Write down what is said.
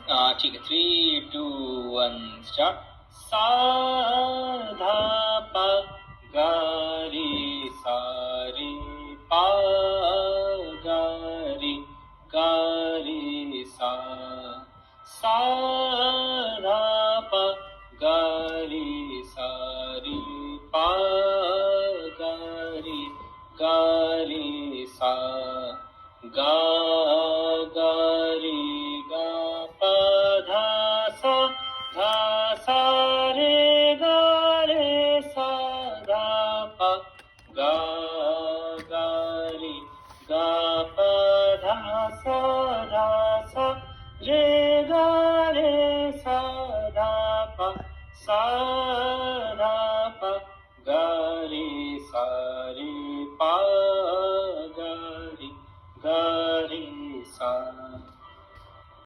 ठीक आहे. 3, 2, 1 स्टार्ट. सा धा पा गा रे सा रे पा गा रे गा रे सा. सा धा पा गा रे सा रे पा गा रे गा रे सा. गा गा रे गा पा धा सा रे सा धा पा गा गा रे गा पा धा सा रे सा धा पा सा